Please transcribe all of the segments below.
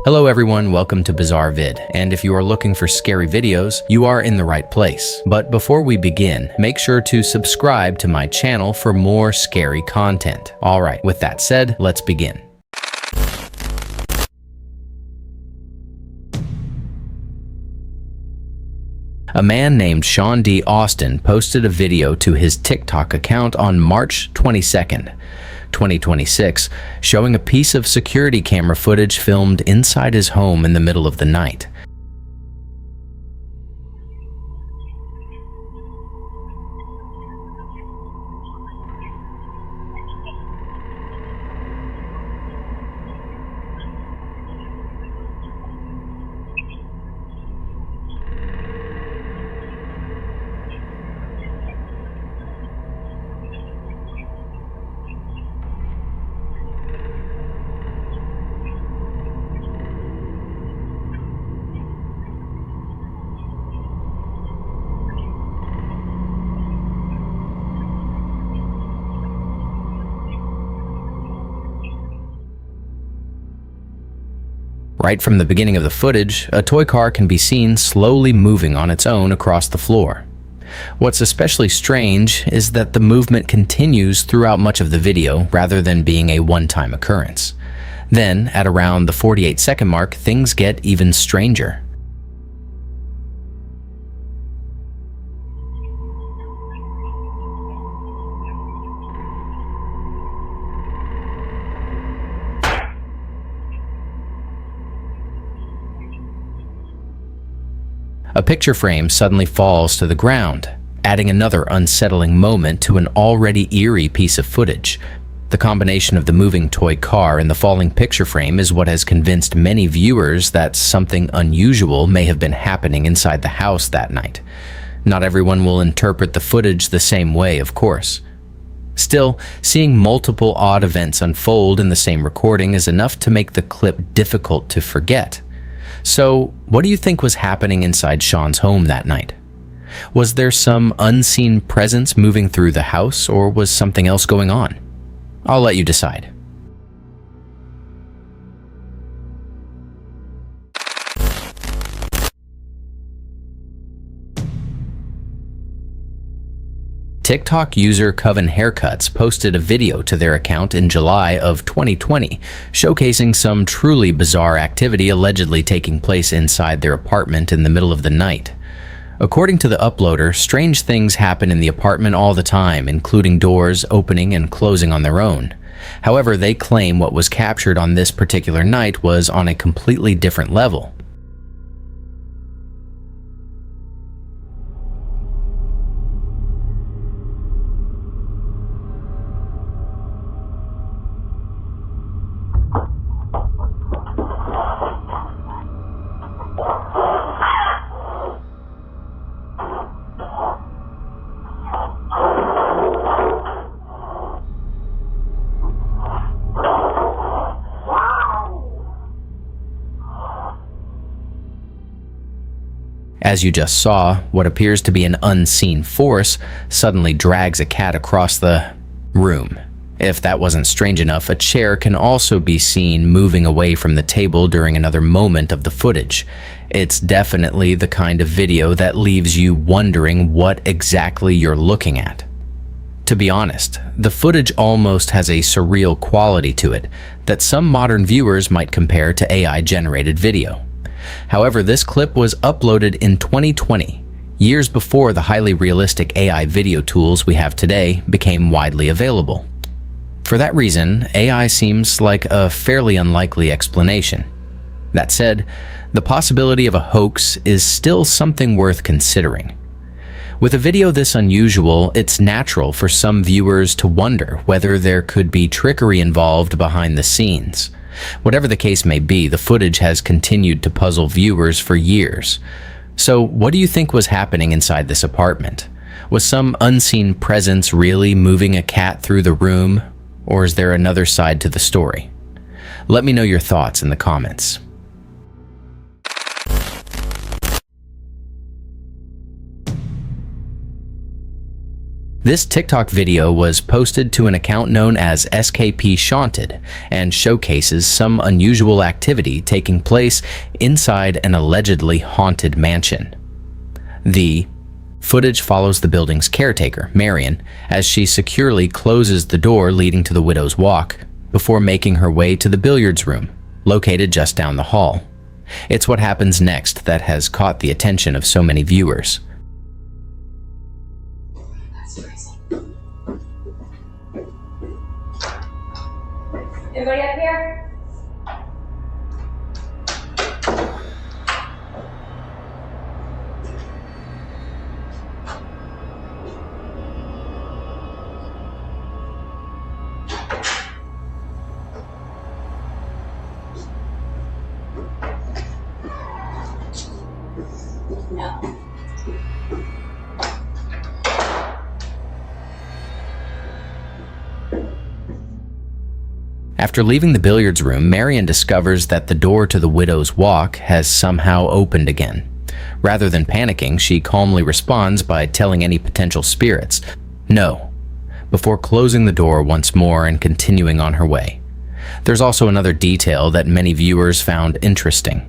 Hello everyone, welcome to Bizarre Vid, and if you are looking for scary videos, you are in the right place. But before we begin, make sure to subscribe to my channel for more scary content. Alright, with that said, let's begin. A man named Sean D. Austin posted a video to his TikTok account on March 22nd, 2026, showing a piece of security camera footage filmed inside his home in the middle of the night. Right from the beginning of the footage, a toy car can be seen slowly moving on its own across the floor. What's especially strange is that the movement continues throughout much of the video rather than being a one-time occurrence. Then, at around the 48-second mark, things get even stranger. A picture frame suddenly falls to the ground, adding another unsettling moment to an already eerie piece of footage. The combination of the moving toy car and the falling picture frame is what has convinced many viewers that something unusual may have been happening inside the house that night. Not everyone will interpret the footage the same way, of course. Still, seeing multiple odd events unfold in the same recording is enough to make the clip difficult to forget. So, what do you think was happening inside Sean's home that night? Was there some unseen presence moving through the house, or was something else going on? I'll let you decide. TikTok user Coven Haircuts posted a video to their account in July of 2020, showcasing some truly bizarre activity allegedly taking place inside their apartment in the middle of the night. According to the uploader, strange things happen in the apartment all the time, including doors opening and closing on their own. However, they claim what was captured on this particular night was on a completely different level. As you just saw, what appears to be an unseen force suddenly drags a cat across the room. If that wasn't strange enough, a chair can also be seen moving away from the table during another moment of the footage. It's definitely the kind of video that leaves you wondering what exactly you're looking at. To be honest, the footage almost has a surreal quality to it that some modern viewers might compare to AI-generated video. However, this clip was uploaded in 2020, years before the highly realistic AI video tools we have today became widely available. For that reason, AI seems like a fairly unlikely explanation. That said, the possibility of a hoax is still something worth considering. With a video this unusual, it's natural for some viewers to wonder whether there could be trickery involved behind the scenes. Whatever the case may be, the footage has continued to puzzle viewers for years. So, what do you think was happening inside this apartment? Was some unseen presence really moving a cat through the room, or is there another side to the story? Let me know your thoughts in the comments. This TikTok video was posted to an account known as SKP Shaunted and showcases some unusual activity taking place inside an allegedly haunted mansion. The footage follows the building's caretaker, Marion, as she securely closes the door leading to the widow's walk before making her way to the billiards room, located just down the hall. It's what happens next that has caught the attention of so many viewers. Everybody up here? No. After leaving the billiards room, Marion discovers that the door to the widow's walk has somehow opened again. Rather than panicking, she calmly responds by telling any potential spirits, "No," before closing the door once more and continuing on her way. There's also another detail that many viewers found interesting.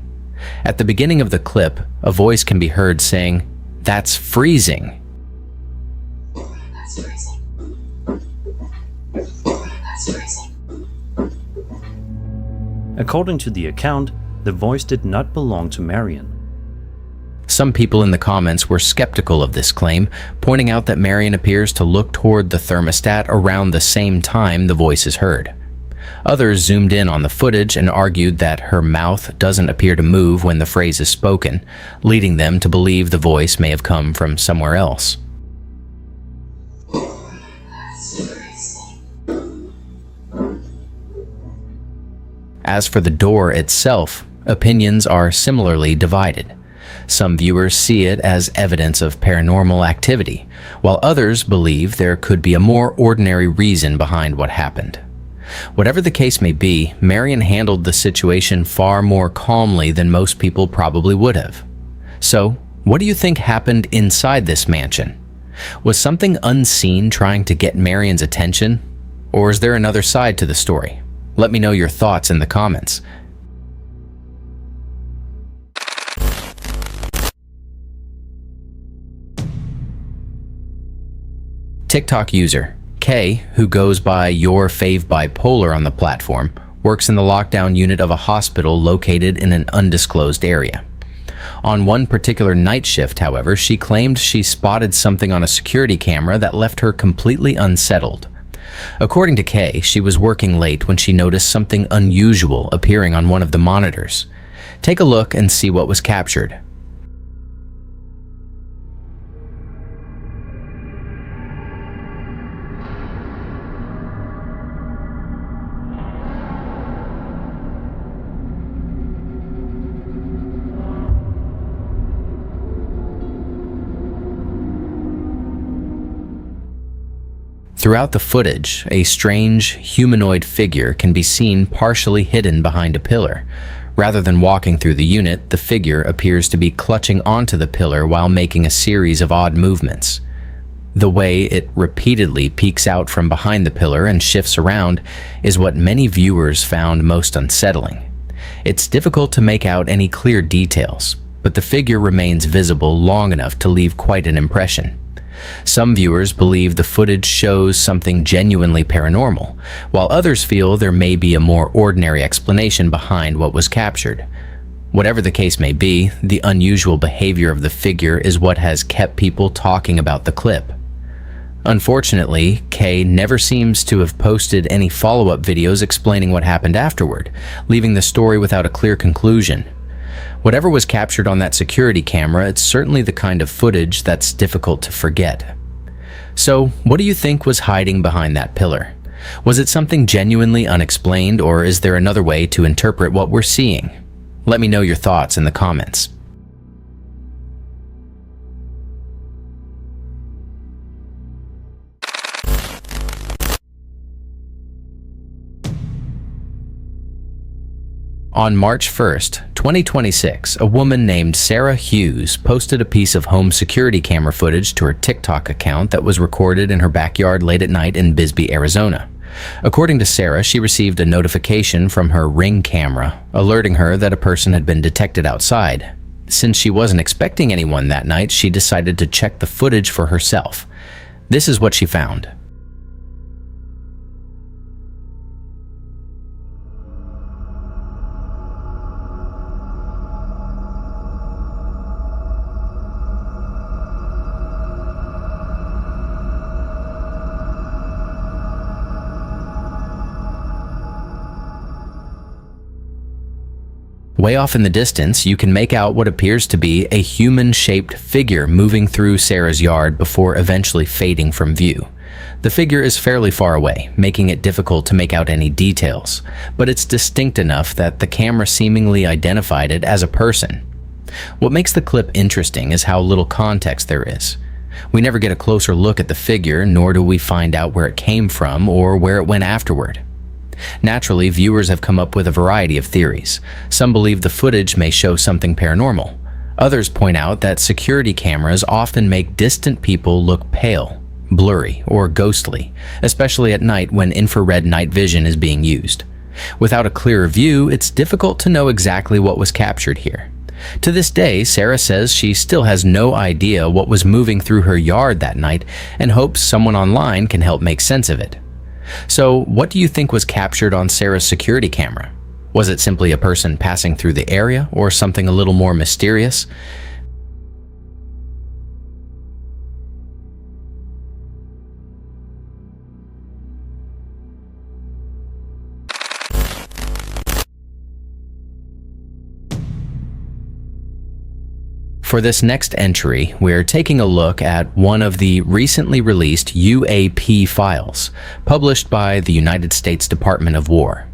At the beginning of the clip, a voice can be heard saying, "That's freezing." That's freezing. That's freezing. According to the account, the voice did not belong to Marion. Some people in the comments were skeptical of this claim, pointing out that Marion appears to look toward the thermostat around the same time the voice is heard. Others zoomed in on the footage and argued that her mouth doesn't appear to move when the phrase is spoken, leading them to believe the voice may have come from somewhere else. As for the door itself, opinions are similarly divided. Some viewers see it as evidence of paranormal activity, while others believe there could be a more ordinary reason behind what happened. Whatever the case may be, Marion handled the situation far more calmly than most people probably would have. So, what do you think happened inside this mansion? Was something unseen trying to get Marion's attention? Or is there another side to the story? Let me know your thoughts in the comments. TikTok user Kay, who goes by Your Fave Bipolar on the platform, works in the lockdown unit of a hospital located in an undisclosed area. On one particular night shift, however, she claimed she spotted something on a security camera that left her completely unsettled. According to Kay, she was working late when she noticed something unusual appearing on one of the monitors. Take a look and see what was captured. Throughout the footage, a strange, humanoid figure can be seen partially hidden behind a pillar. Rather than walking through the unit, the figure appears to be clutching onto the pillar while making a series of odd movements. The way it repeatedly peeks out from behind the pillar and shifts around is what many viewers found most unsettling. It's difficult to make out any clear details, but the figure remains visible long enough to leave quite an impression. Some viewers believe the footage shows something genuinely paranormal, while others feel there may be a more ordinary explanation behind what was captured. Whatever the case may be, the unusual behavior of the figure is what has kept people talking about the clip. Unfortunately, Kay never seems to have posted any follow-up videos explaining what happened afterward, leaving the story without a clear conclusion. Whatever was captured on that security camera, it's certainly the kind of footage that's difficult to forget. So, what do you think was hiding behind that pillar? Was it something genuinely unexplained, or is there another way to interpret what we're seeing? Let me know your thoughts in the comments. On March 1st, 2026, a woman named Sarah Hughes posted a piece of home security camera footage to her TikTok account that was recorded in her backyard late at night in Bisbee, Arizona. According to Sarah, she received a notification from her Ring camera, alerting her that a person had been detected outside. Since she wasn't expecting anyone that night, she decided to check the footage for herself. This is what she found. Way off in the distance, you can make out what appears to be a human-shaped figure moving through Sarah's yard before eventually fading from view. The figure is fairly far away, making it difficult to make out any details, but it's distinct enough that the camera seemingly identified it as a person. What makes the clip interesting is how little context there is. We never get a closer look at the figure, nor do we find out where it came from or where it went afterward. Naturally, viewers have come up with a variety of theories. Some believe the footage may show something paranormal. Others point out that security cameras often make distant people look pale, blurry, or ghostly, especially at night when infrared night vision is being used. Without a clearer view, it's difficult to know exactly what was captured here. To this day, Sarah says she still has no idea what was moving through her yard that night and hopes someone online can help make sense of it. So, what do you think was captured on Sarah's security camera? Was it simply a person passing through the area, or something a little more mysterious? For this next entry, we're taking a look at one of the recently released UAP files published by the United States Department of War.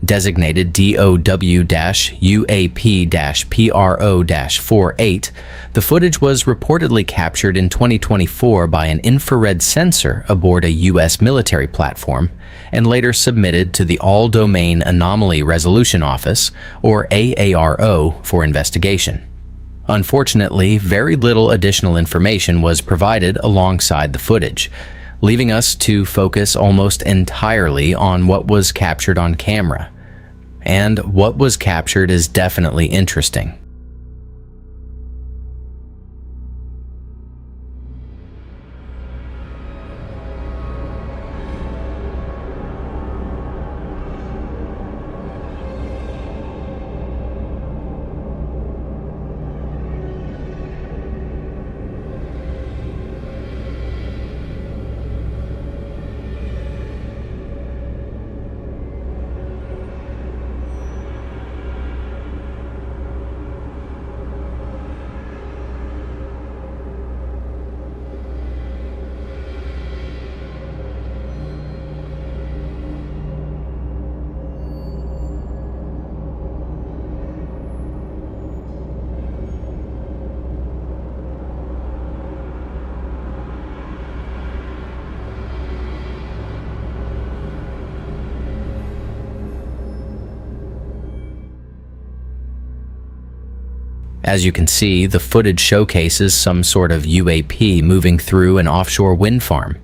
Designated DOW-UAP-PRO-48, the footage was reportedly captured in 2024 by an infrared sensor aboard a U.S. military platform and later submitted to the All-Domain Anomaly Resolution Office, or AARO, for investigation. Unfortunately, very little additional information was provided alongside the footage, leaving us to focus almost entirely on what was captured on camera. And what was captured is definitely interesting. As you can see, the footage showcases some sort of UAP moving through an offshore wind farm.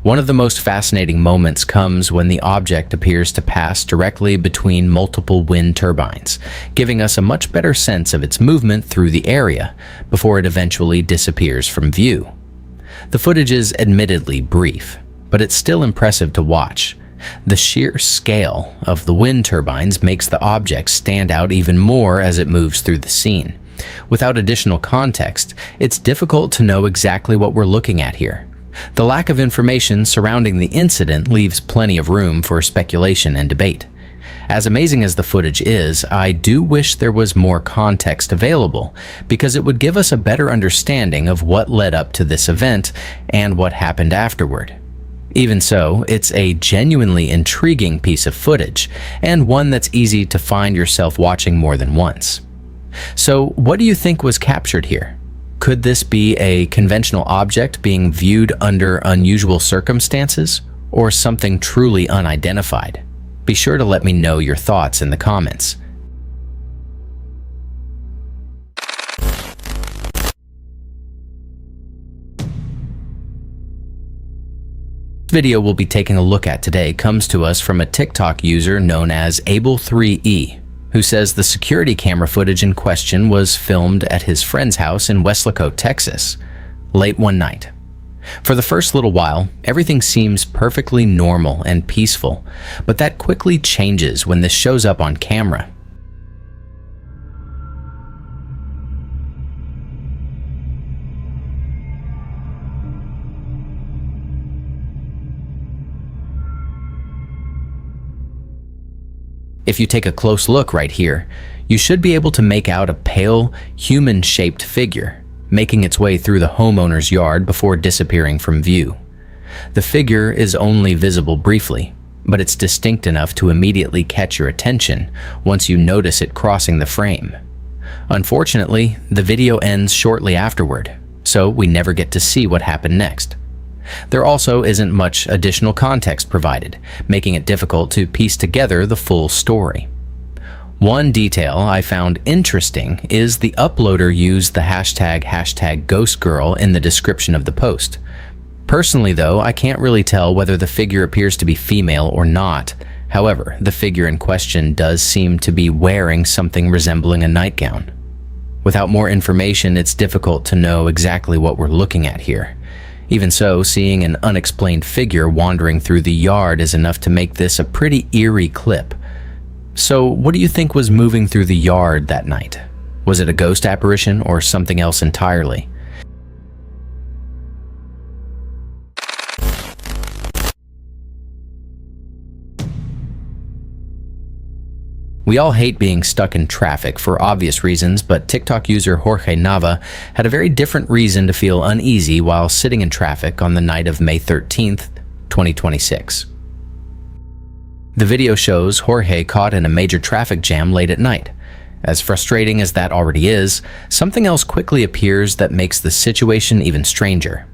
One of the most fascinating moments comes when the object appears to pass directly between multiple wind turbines, giving us a much better sense of its movement through the area before it eventually disappears from view. The footage is admittedly brief, but it's still impressive to watch. The sheer scale of the wind turbines makes the object stand out even more as it moves through the scene. Without additional context, it's difficult to know exactly what we're looking at here. The lack of information surrounding the incident leaves plenty of room for speculation and debate. As amazing as the footage is, I do wish there was more context available, because it would give us a better understanding of what led up to this event and what happened afterward. Even so, it's a genuinely intriguing piece of footage, and one that's easy to find yourself watching more than once. So, what do you think was captured here? Could this be a conventional object being viewed under unusual circumstances, or something truly unidentified? Be sure to let me know your thoughts in the comments. Video we'll be taking a look at today comes to us from a TikTok user known as Able3E, who says the security camera footage in question was filmed at his friend's house in Weslaco, Texas, late one night. For the first little while, everything seems perfectly normal and peaceful, but that quickly changes when this shows up on camera. If you take a close look right here, you should be able to make out a pale, human-shaped figure making its way through the homeowner's yard before disappearing from view. The figure is only visible briefly, but it's distinct enough to immediately catch your attention once you notice it crossing the frame. Unfortunately, the video ends shortly afterward, so we never get to see what happened next. There also isn't much additional context provided, making it difficult to piece together the full story. One detail I found interesting is the uploader used the hashtag #GhostGirl in the description of the post. Personally though, I can't really tell whether the figure appears to be female or not. However, the figure in question does seem to be wearing something resembling a nightgown. Without more information, it's difficult to know exactly what we're looking at here. Even so, seeing an unexplained figure wandering through the yard is enough to make this a pretty eerie clip. So, what do you think was moving through the yard that night? Was it a ghost apparition or something else entirely? We all hate being stuck in traffic for obvious reasons, but TikTok user Jorge Nava had a very different reason to feel uneasy while sitting in traffic on the night of May 13th, 2026. The video shows Jorge caught in a major traffic jam late at night. As frustrating as that already is, something else quickly appears that makes the situation even stranger.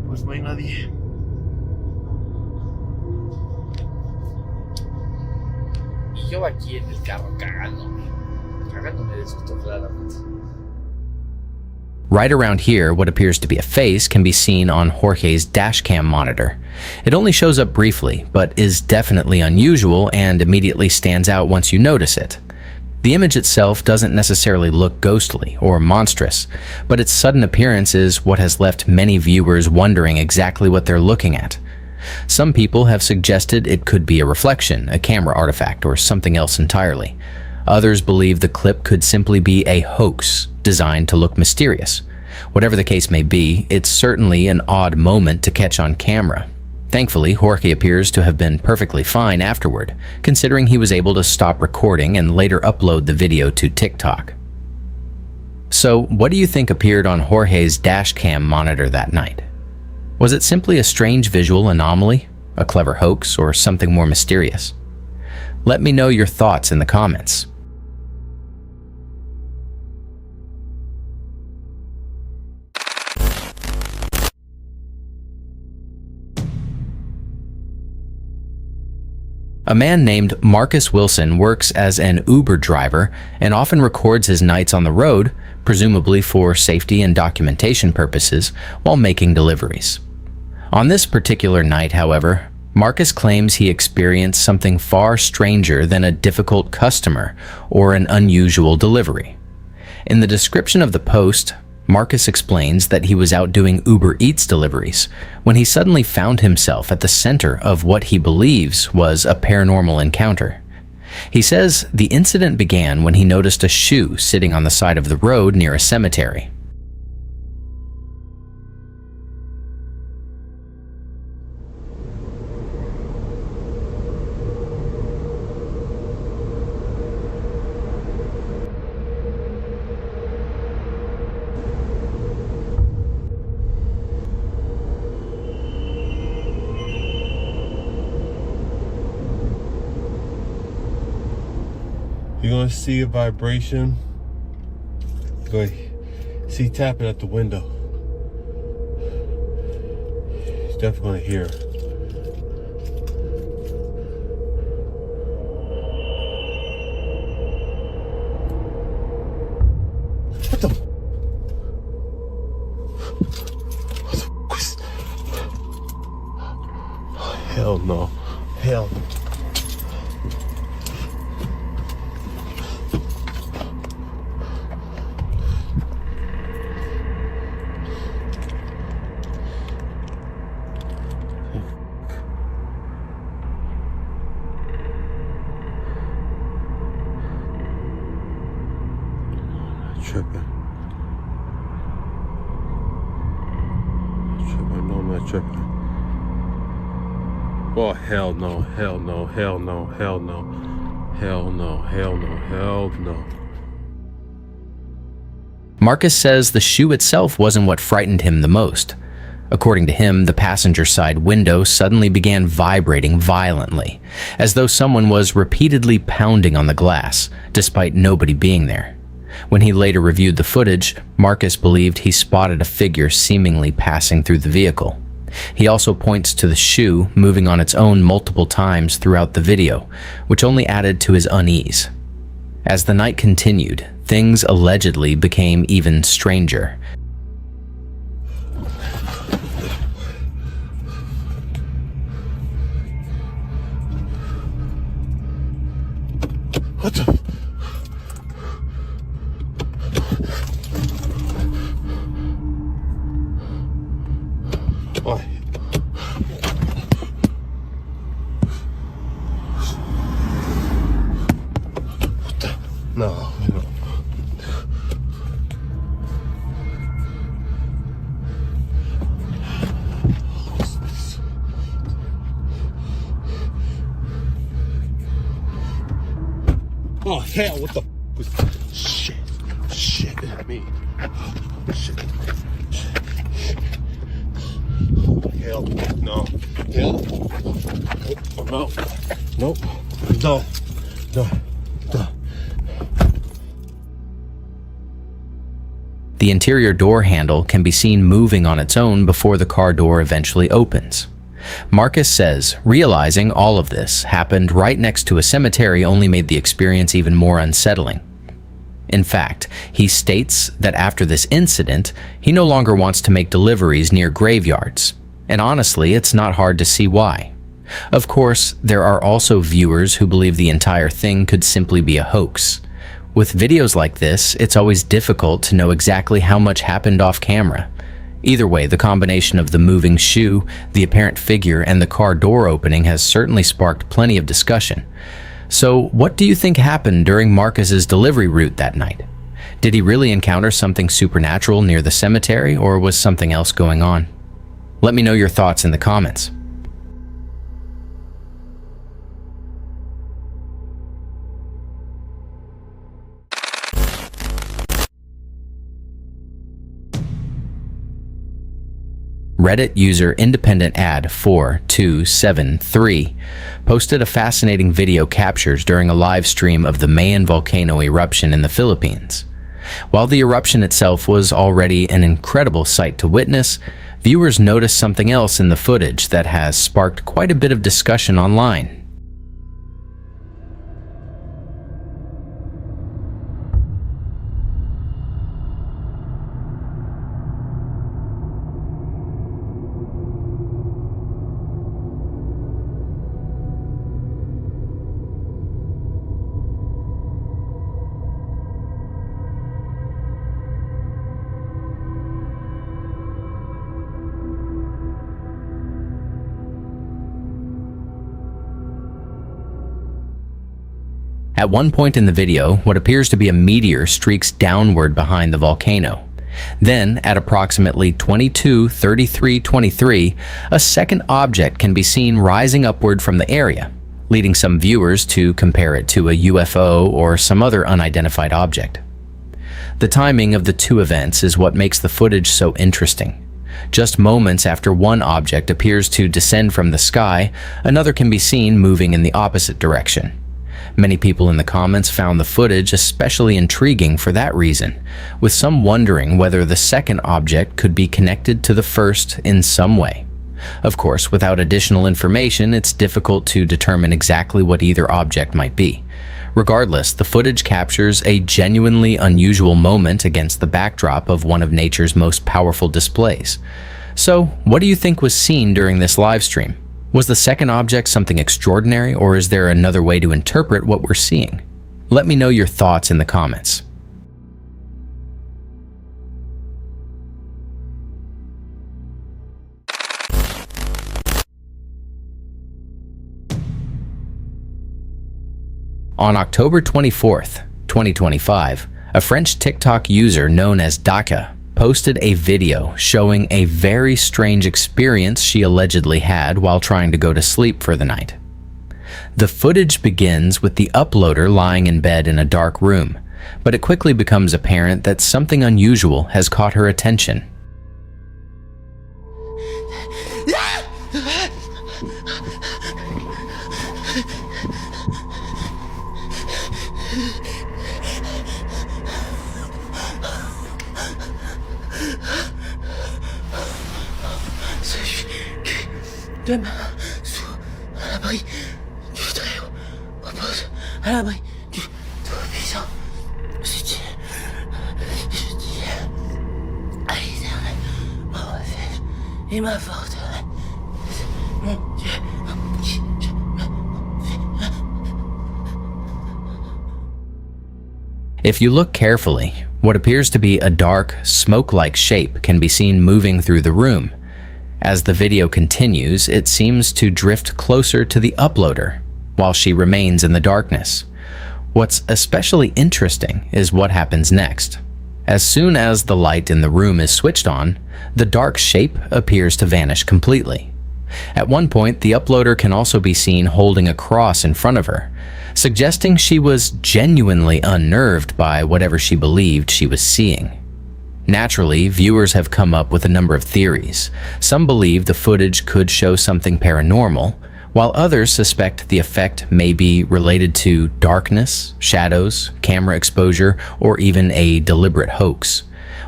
Pues no hay nadie. Y yo aquí en el carro cagándome de susto claramente. Right around here, what appears to be a face can be seen on Jorge's dashcam monitor. It only shows up briefly, but is definitely unusual and immediately stands out once you notice it. The image itself doesn't necessarily look ghostly or monstrous, but its sudden appearance is what has left many viewers wondering exactly what they're looking at. Some people have suggested it could be a reflection, a camera artifact, or something else entirely. Others believe the clip could simply be a hoax designed to look mysterious. Whatever the case may be, it's certainly an odd moment to catch on camera. Thankfully, Jorge appears to have been perfectly fine afterward, considering he was able to stop recording and later upload the video to TikTok. So, what do you think appeared on Jorge's dashcam monitor that night? Was it simply a strange visual anomaly, a clever hoax, or something more mysterious? Let me know your thoughts in the comments. A man named Marcus Wilson works as an Uber driver and often records his nights on the road, presumably for safety and documentation purposes, while making deliveries. On this particular night, however, Marcus claims he experienced something far stranger than a difficult customer or an unusual delivery. In the description of the post, Marcus explains that he was out doing Uber Eats deliveries when he suddenly found himself at the center of what he believes was a paranormal encounter. He says the incident began when he noticed a shoe sitting on the side of the road near a cemetery. You're gonna see a vibration. Go see tapping at the window. definitely here. What the? Hell no. Hell no. Tripping. No, I'm not tripping. Oh, hell no, hell no, hell no, hell no, hell no, hell no, hell no. Marcus says the shoe itself wasn't what frightened him the most. According to him, the passenger side window suddenly began vibrating violently, as though someone was repeatedly pounding on the glass, despite nobody being there. When he later reviewed the footage, Marcus believed he spotted a figure seemingly passing through the vehicle. He also points to the shoe moving on its own multiple times throughout the video, which only added to his unease. As the night continued, things allegedly became even stranger. What the? Oh. What the? No, no. Oh hell, what the was shit. Shit at me. Shit. Hell no. Hell. No. Nope. No. No. No. The interior door handle can be seen moving on its own before the car door eventually opens. Marcus says realizing all of this happened right next to a cemetery only made the experience even more unsettling. In fact, he states that after this incident, he no longer wants to make deliveries near graveyards. And honestly, it's not hard to see why. Of course, there are also viewers who believe the entire thing could simply be a hoax. With videos like this, it's always difficult to know exactly how much happened off camera. Either way, the combination of the moving shoe, the apparent figure, and the car door opening has certainly sparked plenty of discussion. So, what do you think happened during Marcus's delivery route that night? Did he really encounter something supernatural near the cemetery, or was something else going on? Let me know your thoughts in the comments. Reddit user Independent Ad 4273 posted a fascinating video captures during a live stream of the Mayon volcano eruption in the Philippines. While the eruption itself was already an incredible sight to witness, viewers noticed something else in the footage that has sparked quite a bit of discussion online. At one point in the video, what appears to be a meteor streaks downward behind the volcano. Then, at approximately 22:33:23, a second object can be seen rising upward from the area, leading some viewers to compare it to a UFO or some other unidentified object. The timing of the two events is what makes the footage so interesting. Just moments after one object appears to descend from the sky, another can be seen moving in the opposite direction. Many people in the comments found the footage especially intriguing for that reason, with some wondering whether the second object could be connected to the first in some way. Of course, without additional information, it's difficult to determine exactly what either object might be. Regardless, the footage captures a genuinely unusual moment against the backdrop of one of nature's most powerful displays. So, what do you think was seen during this live stream? Was the second object something extraordinary, or is there another way to interpret what we're seeing? Let me know your thoughts in the comments. On October 24th, 2025, a French TikTok user known as Daka posted a video showing a very strange experience she allegedly had while trying to go to sleep for the night. The footage begins with the uploader lying in bed in a dark room, but it quickly becomes apparent that something unusual has caught her attention. Deux mains sous l'abri du Très-Haut repose à l'abri du Tout-Puissant. Je dis à l'Éternel, mon refuge et ma forteresse, mon Dieu, en qui je me fie. If you look carefully, what appears to be a dark, smoke-like shape can be seen moving through the room. As the video continues, it seems to drift closer to the uploader, while she remains in the darkness. What's especially interesting is what happens next. As soon as the light in the room is switched on, the dark shape appears to vanish completely. At one point, the uploader can also be seen holding a cross in front of her, suggesting she was genuinely unnerved by whatever she believed she was seeing. Naturally, viewers have come up with a number of theories. Some believe the footage could show something paranormal, while others suspect the effect may be related to darkness, shadows, camera exposure, or even a deliberate hoax.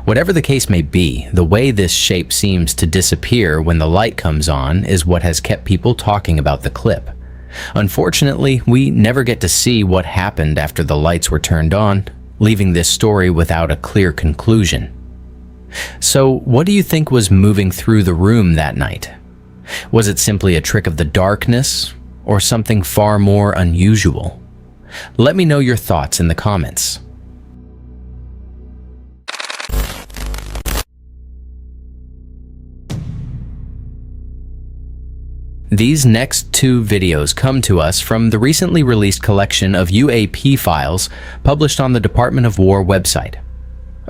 Whatever the case may be, the way this shape seems to disappear when the light comes on is what has kept people talking about the clip. Unfortunately, we never get to see what happened after the lights were turned on, leaving this story without a clear conclusion. So, what do you think was moving through the room that night? Was it simply a trick of the darkness, or something far more unusual? Let me know your thoughts in the comments. These next two videos come to us from the recently released collection of UAP files published on the Department of War website.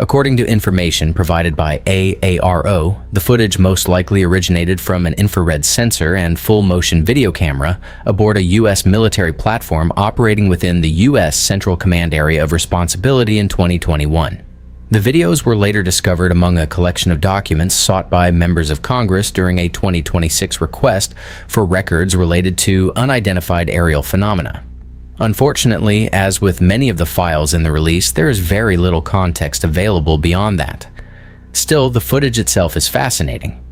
According to information provided by AARO, the footage most likely originated from an infrared sensor and full-motion video camera aboard a U.S. military platform operating within the U.S. Central Command Area of Responsibility in 2021. The videos were later discovered among a collection of documents sought by members of Congress during a 2026 request for records related to unidentified aerial phenomena. Unfortunately, as with many of the files in the release, there is very little context available beyond that. Still, the footage itself is fascinating.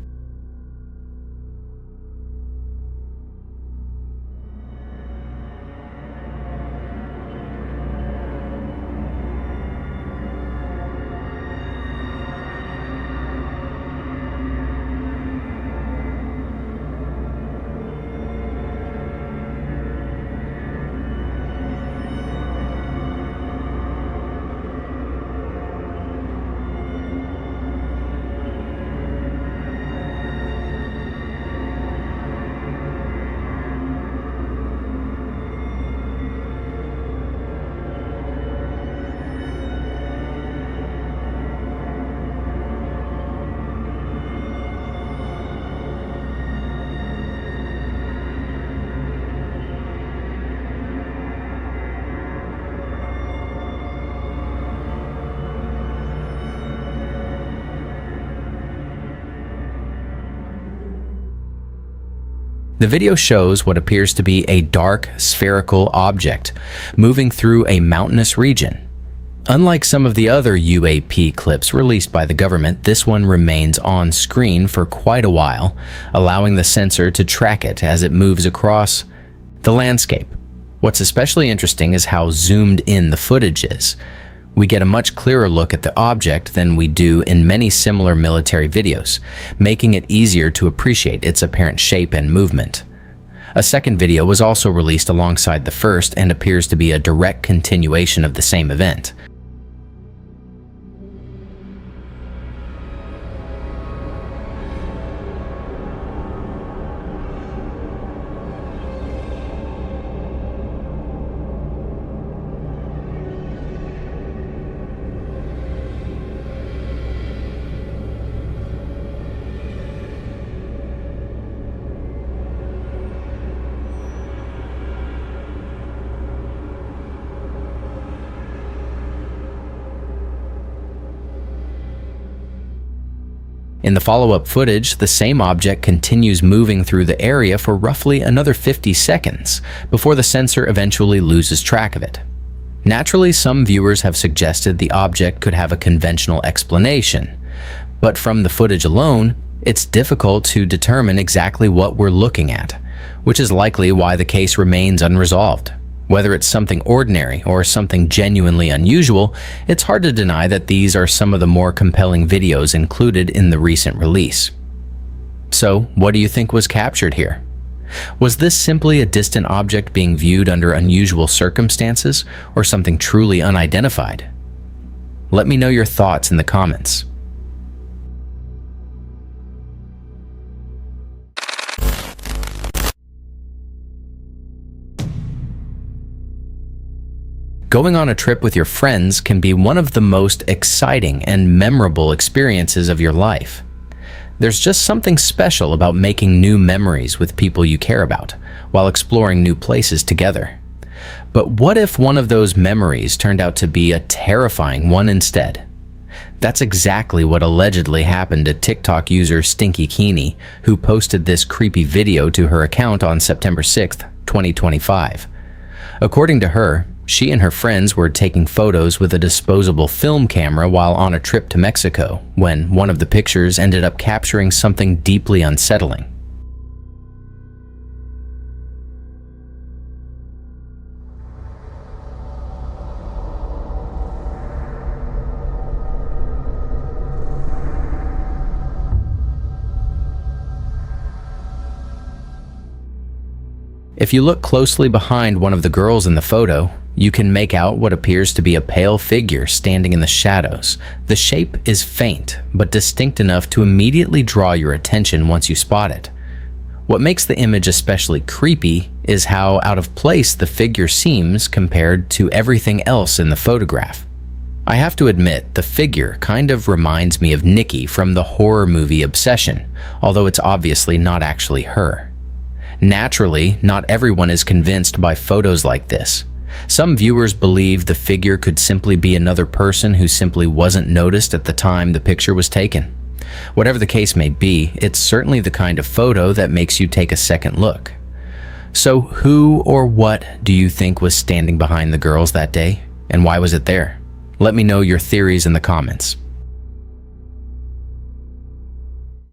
The video shows what appears to be a dark, spherical object moving through a mountainous region. Unlike some of the other UAP clips released by the government, this one remains on screen for quite a while, allowing the sensor to track it as it moves across the landscape. What's especially interesting is how zoomed in the footage is. We get a much clearer look at the object than we do in many similar military videos, making it easier to appreciate its apparent shape and movement. A second video was also released alongside the first and appears to be a direct continuation of the same event. In the follow-up footage, the same object continues moving through the area for roughly another 50 seconds before the sensor eventually loses track of it. Naturally, some viewers have suggested the object could have a conventional explanation, but from the footage alone, it's difficult to determine exactly what we're looking at, which is likely why the case remains unresolved. Whether it's something ordinary or something genuinely unusual, it's hard to deny that these are some of the more compelling videos included in the recent release. So, what do you think was captured here? Was this simply a distant object being viewed under unusual circumstances, or something truly unidentified? Let me know your thoughts in the comments. Going on a trip with your friends can be one of the most exciting and memorable experiences of your life. There's just something special about making new memories with people you care about while exploring new places together. But what if one of those memories turned out to be a terrifying one instead? That's exactly what allegedly happened to TikTok user Stinky Keeney, who posted this creepy video to her account on September 6th, 2025. According to her, she and her friends were taking photos with a disposable film camera while on a trip to Mexico, when one of the pictures ended up capturing something deeply unsettling. If you look closely behind one of the girls in the photo, you can make out what appears to be a pale figure standing in the shadows. The shape is faint, but distinct enough to immediately draw your attention once you spot it. What makes the image especially creepy is how out of place the figure seems compared to everything else in the photograph. I have to admit, the figure kind of reminds me of Nikki from the horror movie Obsession, although it's obviously not actually her. Naturally, not everyone is convinced by photos like this. Some viewers believe the figure could simply be another person who simply wasn't noticed at the time the picture was taken. Whatever the case may be, it's certainly the kind of photo that makes you take a second look. So who or what do you think was standing behind the girls that day, and why was it there? Let me know your theories in the comments.